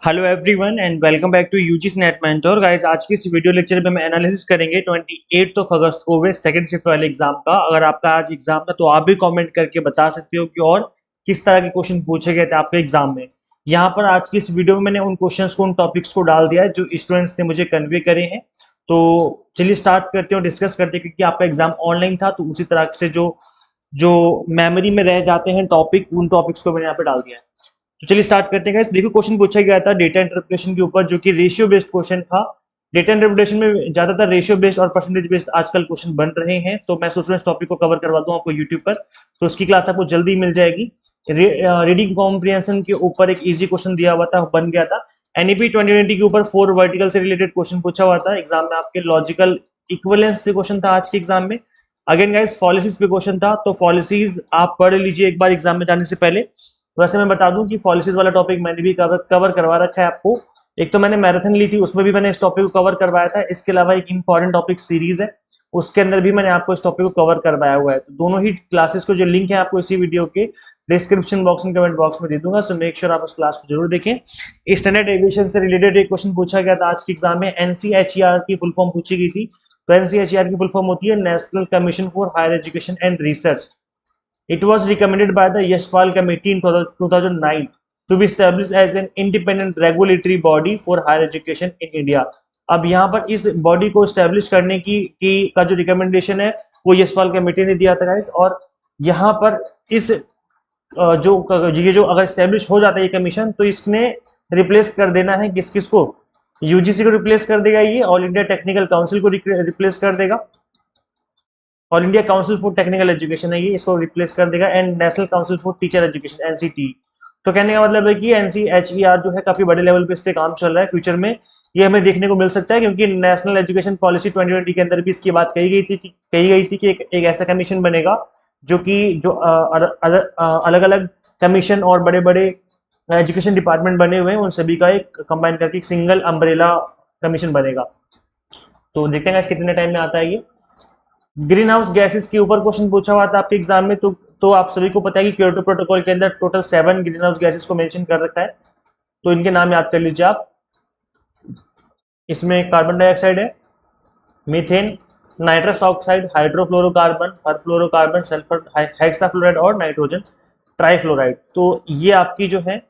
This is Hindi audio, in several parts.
Hello everyone and welcome back to UGC NET mentor guys. आज की इस वीडियो लेक्चर में हम एनालिसिस करेंगे 28 अगस्त को हुए सेकंड शिफ्ट वाले एग्जाम का। अगर आपका आज एग्जाम था तो आप भी कमेंट करके बता सकते हो कि और किस तरह के क्वेश्चन पूछे गए थे आपके एग्जाम में। यहाँ पर आज की इस वीडियो में मैंने उन क्वेश्चंस को, उन टॉपिक्स को डाल दिया है जो स्टूडेंट्स ने मुझे कन्वे करे हैं। तो चलिए स्टार्ट करते हैं और डिस्कस करते हैं, क्योंकि आपका एग्जाम ऑनलाइन था तो उसी तरह से जो जो मेमोरी में रह जाते हैं टॉपिक, उन टॉपिक्स को मैंने यहाँ पे डाल दिया है। तो चलिए स्टार्ट करते हैं। देखो, क्वेश्चन पूछा गया था डेटा इंटरप्रिटेशन के ऊपर, जो कि रेशियो बेस्ड क्वेश्चन था। डेटा इंटरप्रिटेशन में ज्यादातर रेशियो बेस्ड और परसेंटेज बेस्ड आजकल क्वेश्चन बन रहे हैं, तो मैं सोच रहा हूँ इस टॉपिक को कवर करवा दूं आपको यूट्यूब पर, तो उसकी क्लास आपको जल्दी मिल जाएगी। रीडिंग कॉम्प्रिहेंशन के ऊपर एक इजी क्वेश्चन दिया हुआ था, बन गया था। एनईपी 2020 के ऊपर 4 वर्टिकल से रिलेटेड क्वेश्चन पूछा हुआ था एग्जाम में आपके। लॉजिकल इक्विवेलेंस पे क्वेश्चन था आज के एग्जाम में। अगेन गाइस, पॉलिसीज पे क्वेश्चन था, तो पॉलिसीज आप पढ़ लीजिए एक बार एग्जाम में जाने से पहले। वैसे मैं बता दूं कि पॉलिसीज वाला टॉपिक मैंने भी कवर करवा रखा है आपको। एक तो मैंने मैराथन ली थी, उसमें भी मैंने इस टॉपिक को कवर करवाया था। इसके अलावा एक इंपॉर्टेंट टॉपिक सीरीज है, उसके अंदर भी मैंने आपको इस टॉपिक को कवर करवाया हुआ है। तो दोनों ही क्लासेस को जो लिंक है आपको इसी वीडियो के डिस्क्रिप्शन बॉक्स में, कमेंट बॉक्स में दे दूंगा, सो मेक श्योर आप उस क्लास को जरूर देखें। स्टैंडर्ड एविएशन से रिलेटेड एक क्वेश्चन पूछा गया था आज के एग्जाम में। एनसीएचईआर की फुल फॉर्म पूछी गई थी। तो एनसीएचईआर की फुल फॉर्म होती है National Commission for Higher Education and Research. It was recommended by the Yashpal Committee in 2009 to be established as an independent regulatory body for higher education in India. अब यहाँ पर इस बॉडी को स्टैब्लिश करने की का जो रिकमेंडेशन है वो यशपाल कमेटी ने दिया था गाइस। और यहाँ पर इस ये जो अगर स्टैब्लिश हो जाता है ये कमीशन, तो इसने रिप्लेस कर देना है किस किस को? यूजीसी को रिप्लेस कर देगा, ये ऑल इंडिया टेक्निकल काउंसिल को रिप्लेस कर देगा। All India council for technical education है ये, इसको रिप्लेस कर देगा। And national council for teacher education, NCT. तो कहने का मतलब है कि एनसीएचईआर जो है काफी बड़े लेवल पे इस पे काम चल रहा है। फ्यूचर में ये हमें देखने को मिल सकता है, क्योंकि नेशनल एजुकेशन पॉलिसी 2020 के अंदर भी इसकी बात कही गई थी कि एक ऐसा कमीशन बनेगा जो कि जो अलग अलग कमीशन और बड़े बड़े एजुकेशन डिपार्टमेंट बने हुए हैं उन सभी का एक कंबाइन करके एक सिंगल अम्ब्रेला कमीशन बनेगा। तो देखते हैं कितने टाइम में आता है ये। ग्रीन हाउस गैसेस के ऊपर क्वेश्चन पूछा हुआ था आपके एग्जाम में। तो आप सभी को पता है कि क्योटो प्रोटोकॉल के अंदर टोटल 7 ग्रीन हाउस गैसेस को मेंशन कर रखा है, तो इनके नाम याद कर लीजिए आप। इसमें कार्बन डाइऑक्साइड है, methane, nitrous oxide, hydrofluorocarbon, perfluorocarbon, sulphur, hexafluoride और नाइट्रोजन ट्राइफ्लोराइड। तो ये आपकी जो है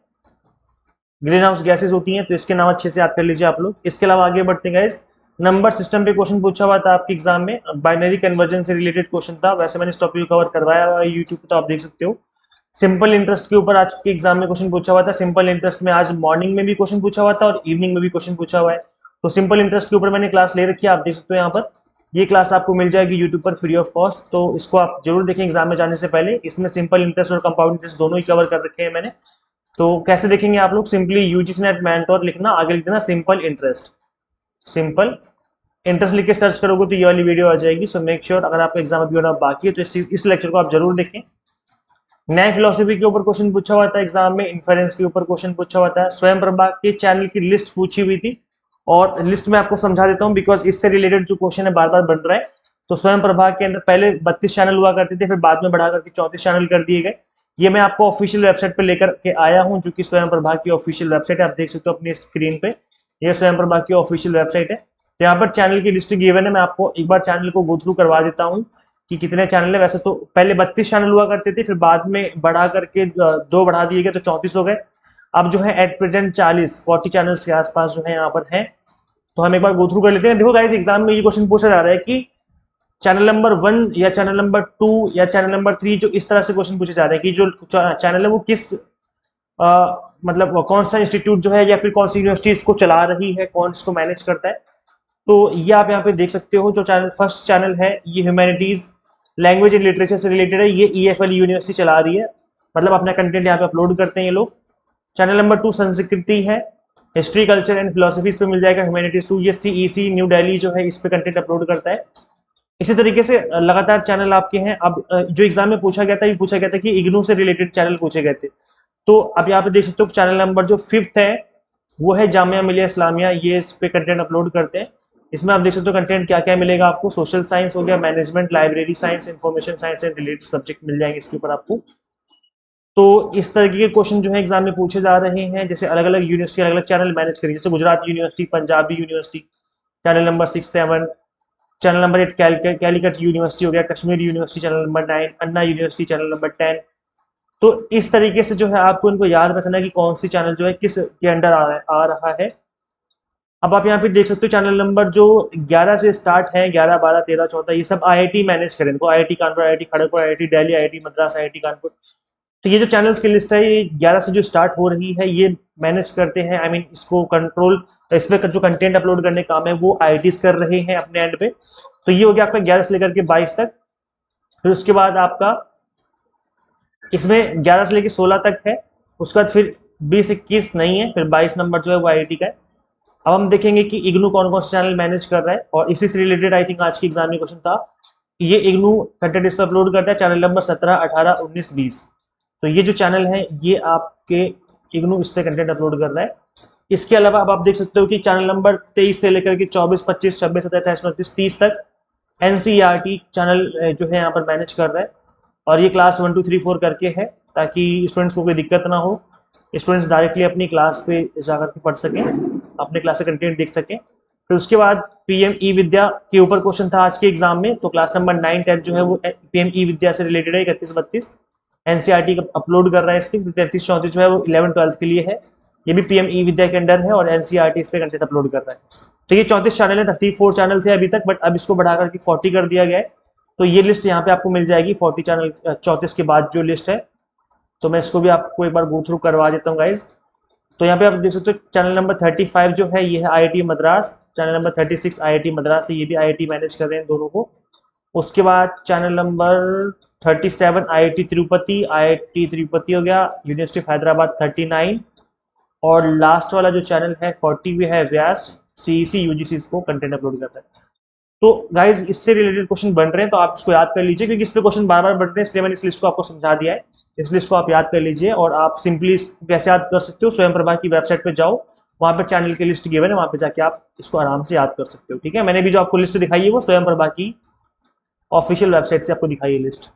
ग्रीन हाउस गैसेस होती हैं, तो इसके नाम अच्छे से याद कर लीजिए आप लोग। इसके अलावा आगे बढ़ते हैं गाइस। नंबर सिस्टम पे क्वेश्चन पूछा हुआ था आपके एग्जाम में, बाइनरी कन्वर्जन से रिलेटेड क्वेश्चन था। वैसे मैंने इस टॉपिक को कवर करवाया हुआ है यूट्यूब पे, तो आप देख सकते हो। सिंपल इंटरेस्ट के ऊपर आज के एग्जाम में क्वेश्चन पूछा हुआ था। सिंपल इंटरेस्ट में आज मॉर्निंग में भी क्वेश्चन पूछा हुआ था और इवनिंग में भी क्वेश्चन पूछा हुआ है। तो सिंपल इंटरेस्ट के ऊपर मैंने क्लास ले रखी है, आप देख सकते हो यहाँ पर। ये क्लास आपको मिल जाएगी यूट्यूब पर फ्री ऑफ कॉस्ट, तो इसको आप जरूर देखें एग्जाम में जाने से पहले। इसमें सिंपल इंटरेस्ट और कंपाउंड इंटरेस्ट दोनों ही कवर कर रखे हैं मैंने। तो कैसे देखेंगे आप लोग? सिंपली यूजीसी नेट मेंटोर लिखना, आगे लिख देना सिंपल इंटरेस्ट। सिंपल इंटरेस्ट लिख के सर्च करोगे तो ये वाली वीडियो आ जाएगी। सो मेक श्योर अगर आपका एग्जाम अभी होना बाकी है तो इस लेक्चर को आप जरूर देखें। नए फिलोसफी के ऊपर क्वेश्चन पूछा हुआ था एग्जाम में। इन्फेरेंस के ऊपर क्वेश्चन पूछा हुआ था। स्वयं प्रभा के चैनल की लिस्ट पूछी हुई थी, और लिस्ट में आपको समझा देता हूँ बिकॉज इससे रिलेटेड जो क्वेश्चन है बार बार बन रहा है। तो स्वयं प्रभा के अंदर पहले 32 चैनल हुआ करते थे, फिर बाद में बढ़ा करके 34 चैनल कर दिए गए। ये मैं आपको ऑफिशियल वेबसाइट पे लेकर के आया हूँ, जो कि स्वयं प्रभा की ऑफिशियल वेबसाइट है। आप देख सकते हो अपनी स्क्रीन पे, ये स्वयं प्रभा की ऑफिशियल वेबसाइट है। तो यहाँ पर चैनल की लिस्ट गिवन है। मैं आपको एक बार चैनल को गो थ्रू करवा देता हूँ कि कितने चैनल है। वैसे तो पहले 32 चैनल हुआ करते थे, फिर बाद में बढ़ा करके 2 बढ़ा दिए गए, तो 34 हो गए। अब जो है एट प्रेजेंट 40 चैनल्स के आसपास जो है यहाँ पर है। तो हम एक बार गो थ्रू कर लेते हैं। देखो गाइस, एग्जाम में ये क्वेश्चन पूछा जा रहा है कि चैनल नंबर 1 या चैनल नंबर 2 या चैनल नंबर 3, जो इस तरह से क्वेश्चन पूछे जा रहे हैं कि जो चैनल है वो किस मतलब कौन सा इंस्टीट्यूट जो है या फिर कौन सी यूनिवर्सिटी इसको चला रही है, कौन इसको मैनेज करता है। तो ये आप यहाँ पे देख सकते हो। जो चैनल फर्स्ट चैनल है ये ह्यूमैनिटीज लैंग्वेज एंड लिटरेचर से रिलेटेड है, ये ईएफएल यूनिवर्सिटी चला रही है, मतलब अपना कंटेंट यहाँ पे अपलोड करते हैं ये लोग। चैनल नंबर 2 संस्कृति है, हिस्ट्री कल्चर एंड फिलोसफी इस पे मिल जाएगा। ह्यूमैनिटीज 2 ये सीईसी न्यू दिल्ली जो है इस पे कंटेंट अपलोड करता है। इसी तरीके से लगातार चैनल आपके हैं। अब जो एग्जाम में पूछा गया था, ये पूछा गया था कि इग्नू से रिलेटेड चैनल पूछे गए थे। तो अब यहाँ पे देख सकते हो चैनल नंबर जो 5th है वो है जामिया मिलिया इस्लामिया, ये इस पे कंटेंट अपलोड करते हैं। इसमें आप देख सकते हो कंटेंट क्या क्या मिलेगा आपको। सोशल साइंस हो गया, management, library science, information science and related subject मिल जाएंगे इसके ऊपर आपको। तो इस तरीके के क्वेश्चन जो है एग्जाम में पूछे जा रहे हैं। जैसे अलग अलग यूनिवर्सिटी अलग अलग चैनल मैनेज करेगी, जैसे Gujarat university, Punjabi university channel number 6-7, channel number 8 Calicut university हो गया, कश्मीर यूनिवर्सिटी चैनल नंबर 9, अन्ना यूनिवर्सिटी चैनल नंबर 10। तो इस तरीके से जो है आपको इनको याद रखना है कि कौन सी चैनल जो है किस के अंडर आ रहा है। अब आप यहाँ पे देख सकते हो चैनल नंबर जो 11 से स्टार्ट है, 11, 12, 13, 14, ये सब आईआईटी मैनेज करें। इनको IIT Kanpur, IIT Kharagpur, IIT Delhi, IIT Madras, IIT Kanpur. तो ये जो चैनल्स की लिस्ट है ये 11 से जो स्टार्ट हो रही है ये मैनेज करते हैं। आई मीन इसको कंट्रोल, इस पे जो कंटेंट अपलोड करने का काम है वो आईआईटीज कर रहे हैं अपने एंड पे। तो ये हो गया आपका 11 से लेकर के 22 तक। फिर उसके बाद आपका इसमें 11 से लेकर 16 तक है। उसके बाद फिर 20-21 नहीं है, फिर 22 नंबर जो है वो आईआईटी का है। अब हम देखेंगे कि इग्नू कौन कौन से चैनल मैनेज कर रहा है, और इसी से रिलेटेड आई थिंक आज की एग्जाम में क्वेश्चन था। ये इग्नू कंटेंट इस पर अपलोड करता है चैनल नंबर 17, 18, 19, 20। तो ये जो चैनल है ये आपके इग्नू इस पर कंटेंट अपलोड कर रहा है। इसके अलावा अब आप देख सकते हो कि चैनल नंबर 23 से लेकर के 24, 25, 26, 27, 28, 29, 30 तक एनसीईआरटी चैनल जो है यहाँ पर मैनेज कर रहा है। और ये क्लास 1, 2, 3, 4 करके है, ताकि स्टूडेंट्स को कोई दिक्कत ना हो, स्टूडेंट्स डायरेक्टली अपनी क्लास पे जाकर के पढ़ सकें, अपने क्लास से कंटेंट देख सकें। फिर उसके बाद पीएम ई विद्या के ऊपर क्वेश्चन था आज के एग्जाम में। तो क्लास नंबर 9, 10 जो है वो पीएम ई विद्या से रिलेटेड है, 31, 32 एनसीईआरटी अपलोड कर रहा है इस पर। 33, 34 जो है वो 11, 12 के लिए है, ये भी पीएम ई विद्या के अंडर है और एनसीईआरटी इस पे कंटेंट अपलोड कर रहा है। तो ये 34 चैनल है, 34 चैनल थे अभी तक, बट अब इसको बढ़ाकर के 40 कर दिया गया है। तो ये लिस्ट यहाँ पे आपको मिल जाएगी 40 चैनल 34 के बाद जो लिस्ट है। तो मैं इसको भी आपको एक बार गो थ्रू करवा देता हूँ गाइज। तो यहाँ पे आप देख सकते हो चैनल नंबर 35 जो है ये है IIT Madras, channel number 36 IIT Madras है, ये भी आईआईटी मैनेज कर रहे हैं दोनों को। उसके बाद चैनल नंबर 37 आईआईटी तिरुपति हो गया, यूनिवर्सिटी ऑफ हैदराबाद 39। और लास्ट वाला जो चैनल है 40 भी है व्यास, सीईसी यूजीसी इसको कंटेंट अपलोड करता है। तो गाइज इससे रिलेटेड क्वेश्चन बन रहे हैं, तो आप इसको याद कर लीजिए, क्योंकि इस पे क्वेश्चन बार बार बन रहे हैं, इसलिए मैंने इस लिस्ट को आपको समझा दिया है। इस लिस्ट को आप याद कर लीजिए, और आप सिंपली कैसे याद कर सकते हो, स्वयं प्रभा की वेबसाइट पे जाओ, वहाँ पे चैनल की लिस्ट गिवन है, वहाँ पे जाके आप इसको आराम से याद कर सकते हो। ठीक है, मैंने भी जो आपको लिस्ट दिखाई है वो स्वयं प्रभा की ऑफिशियल वेबसाइट से आपको दिखाई है लिस्ट।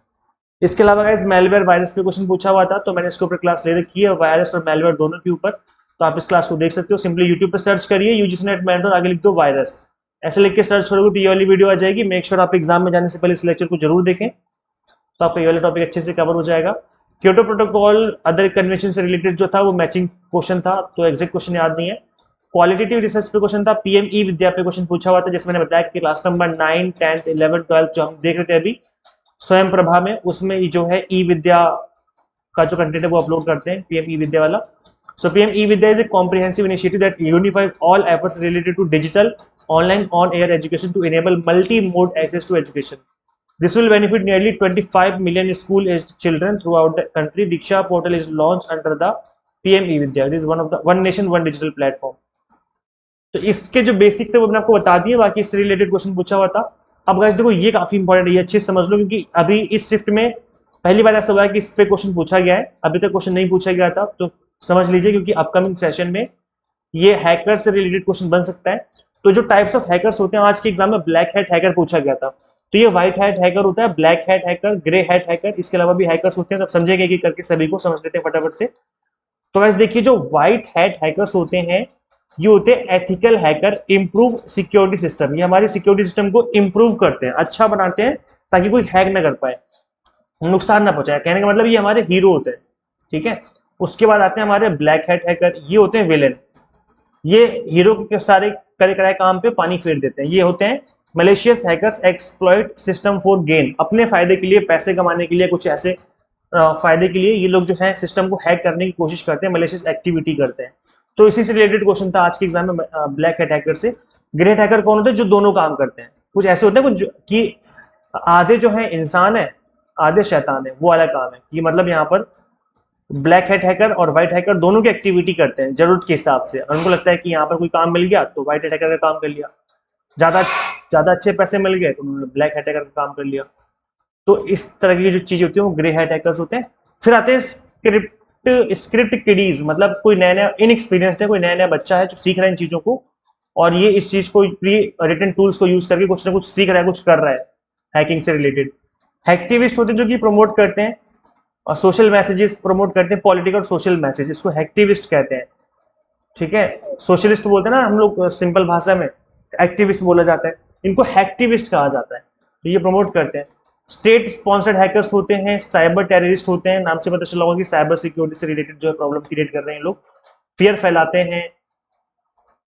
इसके अलावा गाइज मेलवेयर वायरस पे क्वेश्चन पूछा हुआ था, तो मैंने इसके ऊपर क्लास ले रखी है, वायरस और मेलवेयर दोनों के ऊपर। तो आप इस क्लास को देख सकते हो, सिंपली यूट्यूब पे सर्च करिए यूजीसी नेट मेंटर, आगे लिख दो वायरस, ऐसे लिख के सर्च करोगे तो ये वाली वीडियो आ जाएगी। मेक श्योर आप एग्जाम में जाने से पहले इस लेक्चर को जरूर देखें, तो आपका ये वाला टॉपिक अच्छे से कवर हो जाएगा। क्योटो प्रोटोकॉल अदर कन्वेंशन से रिलेटेड जो था वो मैचिंग क्वेश्चन था, तो एग्जैक्ट क्वेश्चन याद नहीं है। क्वालिटेटिव रिसर्च पे क्वेश्चन था, पीएम ई विद्या पे क्वेश्चन पूछा हुआ था, जैसे मैंने बताया कि क्लास नंबर 9, 10, 11, 12 जो हम देख रहे थे अभी स्वयं प्रभा में, उसमें जो है ई विद्या का जो कंटेंट है वो अपलोड करते हैं, पीएम ई विद्या वाला। So PM e-Vidya is a comprehensive initiative that unifies all efforts related to digital, online, on-air education to enable multi-mode access to education. This will benefit nearly 25 million school-aged children throughout the country. Diksha portal is launched under the PM e-Vidya. It is one of the One Nation One Digital platform. तो इसके जो बेसिक्स है वो मैंने आपको बता दिए, बाकी इससे रिलेटेड क्वेश्चन पूछा हुआ था। अब गाइस देखो ये काफी इंपॉर्टेंट है, ये अच्छे से समझ लो, क्योंकि अभी इस शिफ्ट में पहली बार ऐसा हुआ है कि इस पे क्वेश्चन पूछा गया है, अभी तक क्वेश्चन नहीं पूछा गया था। तो समझ लीजिए, क्योंकि अपकमिंग सेशन में ये हैकर से रिलेटेड क्वेश्चन बन सकता है। तो जो टाइप्स ऑफ हैकर्स होते हैं, आज के एग्जाम में ब्लैक हैट हैकर पूछा गया था, तो ये व्हाइट हैट हैकर होता है, black hat hacker, grey hat hacker, इसके अलावा भी हैकर्स होते हैं। तो समझेंगे कि करके सभी को समझ लेते हैं फटाफट से। तो गाइस देखिए, जो व्हाइट हैट हैकर्स होते हैं ये होते हैं ethical hacker, improve security system. ये हमारे सिक्योरिटी सिस्टम को इंप्रूव करते हैं, अच्छा बनाते हैं, ताकि कोई हैक ना कर पाए, नुकसान ना पहुंचाए। कहने का मतलब ये हमारे हीरो होते हैं। ठीक है, उसके बाद आते हैं हमारे ब्लैक हैट हैकर, ये होते हैं विलेन, ये हीरो के सारे करे कराए काम पे पानी फेर देते हैं। ये होते हैं malicious hackers, exploit system for gain, अपने फायदे के लिए, पैसे कमाने के लिए, कुछ ऐसे फायदे के लिए ये लोग जो है सिस्टम को हैक करने की कोशिश करते हैं, मलेशियस एक्टिविटी करते हैं। तो इसी से रिलेटेड क्वेश्चन था आज के एग्जाम में ब्लैक हैट हैकर से। ग्रे हैट हैकर कौन होते हैं? जो दोनों काम करते हैं। कुछ ऐसे होते हैं कुछ कि आधे जो है इंसान है, आधे शैतान है, वो वाला काम है। ये मतलब यहाँ पर ब्लैक हैट हैकर और व्हाइट हैकर दोनों की एक्टिविटी करते हैं जरूरत के हिसाब से। उनको लगता है कि यहाँ पर कोई काम मिल गया तो व्हाइट हैट हैकर का काम कर लिया, ज्यादा ज्यादा अच्छे पैसे मिल गए तो उन्होंने ब्लैक हैट हैकर का काम कर लिया। तो इस तरह की जो चीजें होती है वो ग्रे हैट हैकर्स होते हैं। फिर आते हैं स्क्रिप्ट किडीज, मतलब कोई नया नया इनएक्सपीरियंस्ड है, कोई नया नया बच्चा है जो सीख रहा है इन चीजों को, और ये इस चीज को प्री रिटन टूल्स को यूज करके कुछ ना कुछ सीख रहा है, कुछ कर रहा है हैकिंग से रिलेटेड। हैक्टिविस्ट होते हैं जो कि प्रमोट करते हैं और सोशल मैसेजेस प्रमोट करते हैं, पॉलिटिकल सोशल मैसेज, इसको हैक्टिविस्ट कहते हैं। ठीक है, सोशलिस्ट बोलते हैं ना हम लोग सिंपल भाषा में, एक्टिविस्ट बोला जाता है, इनको हैक्टिविस्ट कहा जाता है। तो ये प्रमोट करते हैं। स्टेट स्पॉन्सर्ड हैकर्स होते हैं, साइबर टेररिस्ट होते हैं, नाम से पता चला होगा कि साइबर सिक्योरिटी से रिलेटेड जो है प्रॉब्लम क्रिएट कर रहे हैं लोग, फियर फैलाते हैं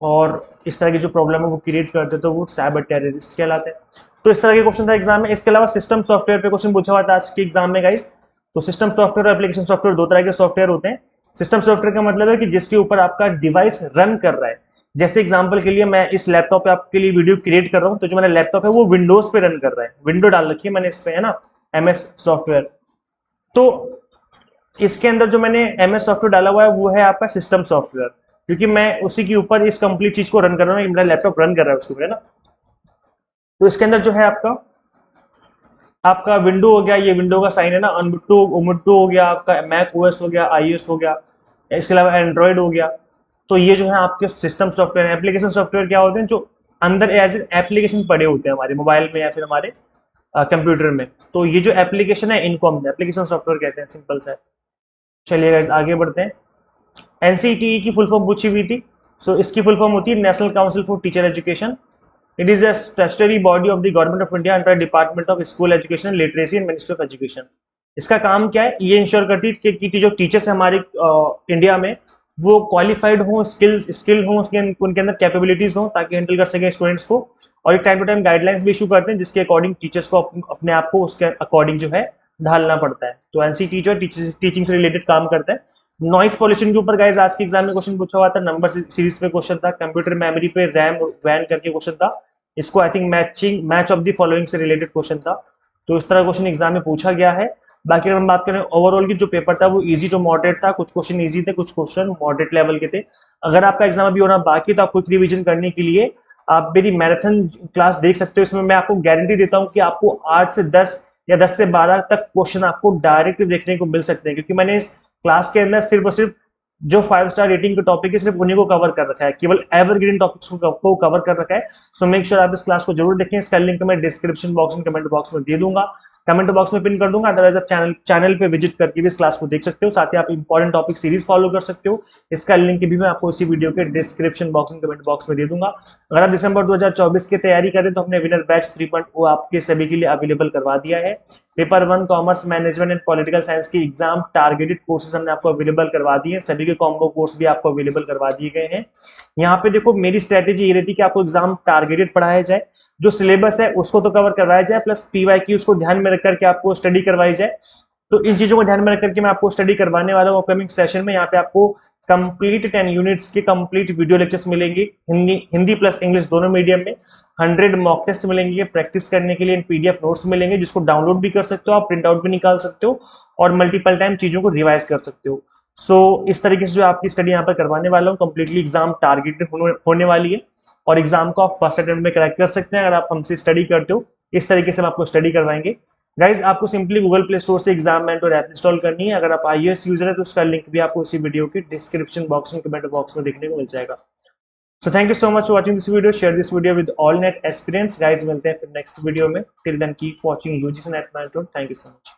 और इस तरह की जो प्रॉब्लम है वो क्रिएट करते हैं, तो वो साइबर टेररिस्ट कहलाते हैं। तो इस तरह के क्वेश्चन था एग्जाम में। इसके अलावा सिस्टम सॉफ्टवेयर पे क्वेश्चन पूछा हुआ था आज के एग्जाम में गाइस। तो सिस्टम सॉफ्टवेयर और एप्लीकेशन सॉफ्टवेयर दो तरह के सॉफ्टवेयर होते हैं। सिस्टम सॉफ्टवेयर का मतलब है कि जिसके ऊपर आपका डिवाइस रन कर रहा है। जैसे एग्जांपल के लिए मैं इस लैपटॉप पे आपके लिए वीडियो क्रिएट कर रहा हूँ, तो जो मेरा लैपटॉप है वो विंडोज पे रन कर रहा है, विंडो डाल रखी है मैंने इस पे, है ना, MS सॉफ्टवेयर। तो इसके अंदर जो मैंने MS सॉफ्टवेयर डाला हुआ है वो है आपका सिस्टम सॉफ्टवेयर, क्योंकि मैं उसी के ऊपर इस कंप्लीट चीज को रन कर रहा हूँ, मेरा लैपटॉप रन कर रहा है उसके ऊपर, है ना। तो इसके अंदर जो है आपका आपका विंडो हो गया, ये विंडो का साइन है ना, अनबुटू उमुटू हो गया, आपका मैक OS हो गया, iOS हो गया, इसके अलावा एंड्रॉइड हो गया। तो ये जो है आपके सिस्टम सॉफ्टवेयर। एप्लीकेशन सॉफ्टवेयर क्या होते हैं, जो अंदर एज एप्लीकेशन पड़े होते हैं हमारे मोबाइल में या फिर हमारे कंप्यूटर में। तो ये जो एप्लीकेशन है इनको हम एप्लीकेशन सॉफ्टवेयर कहते हैं, सिंपल सा है। चलिए गाइस आगे बढ़ते हैं। NCTE की फुल फॉर्म पूछी हुई थी। सो इसकी फुल फॉर्म होती है national council for teacher education. It is a statutory body of the government of India under Department of School Education, Literacy and Ministry of Education। इसका काम क्या है, ये इंश्योर करती है कि जो टीचर्स है हमारे इंडिया में वो क्वालिफाइड हो, स्किल्ड हो, उनके अंदर कैपेबिलिटीज हो, ताकि हैंडल कर सके स्टूडेंट्स को। और एक टाइम टू टाइम गाइडलाइंस भी इशू करते हैं, जिसके अकॉर्डिंग टीचर्स को अपने आप को उसके अकॉर्डिंग जो है ढालना पड़ता है। तो NCTE जो टीचिंग से रिलेटेड काम करता है। नॉइस पॉल्यूशन के ऊपर गाइस आज के एग्जाम में क्वेश्चन पूछा हुआ था, नंबर सीरीज पे क्वेश्चन था, कंप्यूटर मेमोरी पे रैम वैन करके क्वेश्चन था। इसको I think match of the following से रिलेटेड क्वेश्चन था। तो इस तरह क्वेश्चन एग्जाम में पूछा गया है। बाकी अगर हम बात करें ओवरऑल की, जो पेपर था वो इजी टू मॉडरेट था, कुछ क्वेश्चन इजी थे, कुछ क्वेश्चन मॉडरेट लेवल के थे। अगर आपका एग्जाम अभी होना बाकी तो आप क्विक रिवीजन करने के लिए आप मेरी मैराथन क्लास देख सकते हो। इसमें मैं आपको गारंटी देता हूँ कि आपको 8 से 10 या 10 से 12 तक क्वेश्चन आपको डायरेक्ट देखने को मिल सकते हैं, क्योंकि मैंने इस क्लास के अंदर सिर्फ और सिर्फ जो 5 स्टार रेटिंग के टॉपिक है सिर्फ उन्हीं को कवर कर रखा है, केवल एवरग्रीन टॉपिक्स को कवर कर रखा है। सो मेक श्योर आप इस क्लास को जरूर देखें। इसका लिंक मैं डिस्क्रिप्शन बॉक्स में, कमेंट बॉक्स में दे दूंगा, कमेंट बॉक्स में पिन कर दूंगा। अदरवाइज आप चैनल पे विजिट करके भी इस क्लास को देख सकते हो। साथ ही आप इंपॉर्टेंट टॉपिक सीरीज फॉलो कर सकते हो। इसका लिंक भी मैं आपको इसी वीडियो के डिस्क्रिप्शन बॉक्स में, कमेंट बॉक्स में दे दूंगा। अगर आप दिसंबर 2024 की तैयारी करें तो हमने विनर बैच 3.0 आपके सभी के लिए अवेलेबल करवा दिया है। Paper 1 commerce management and political science की एग्जाम टारगेटेड कोर्सेज हमने आपको अवेलेबल करवा दिए हैं। सभी के कॉम्बो कोर्स भी आपको अवेलेबल करवा दिए गए हैं। यहाँ पे देखो मेरी स्ट्रेटेजी ये रहती है कि आपको एग्जाम टारगेटेड पढ़ाया जाए, जो सिलेबस है उसको तो कवर करवाया जाए, प्लस PYQ उसको ध्यान में रख करके आपको स्टडी करवाई जाए। तो इन चीजों को ध्यान में रख करके मैं आपको स्टडी करवाने वाला हूँ अपकमिंग सेशन में। यहाँ पे आपको कंप्लीट 10 यूनिट्स के कंप्लीट वीडियो लेक्चर्स मिलेंगे, हिंदी प्लस इंग्लिश दोनों मीडियम में। 100 मॉक टेस्ट मिलेंगे प्रैक्टिस करने के लिए, PDF नोट्स मिलेंगे जिसको डाउनलोड भी कर सकते हो आप, प्रिंट आउट भी निकाल सकते हो और मल्टीपल टाइम चीजों को रिवाइज कर सकते हो। सो इस तरीके से जो आपकी स्टडी यहाँ पर करवाने वाला हूँ, कंप्लीटली एग्जाम टारगेटेड होने वाली है और एग्जाम को आप फर्स्ट अटेम्प्ट में क्रैक कर सकते हैं अगर आप हमसे स्टडी करते हो। इस तरीके से हम आपको स्टडी करवाएंगे। गाइज आपको सिंपली गूगल प्ले स्टोर से एग्जाम मेंटर ऐप इंस्टॉल करनी है। अगर आप iOS यूजर है तो उसका लिंक भी आपको इसी वीडियो के डिस्क्रिप्शन बॉक्स में, कमेंट बॉक्स में देखने को मिल जाएगा। So thank you so much for watching this video. Share this video with all NET aspirants. Guys मिलते हैं फिर नेक्स्ट वीडियो में। Till then keep watching UGC NET mentor. Thank you so much.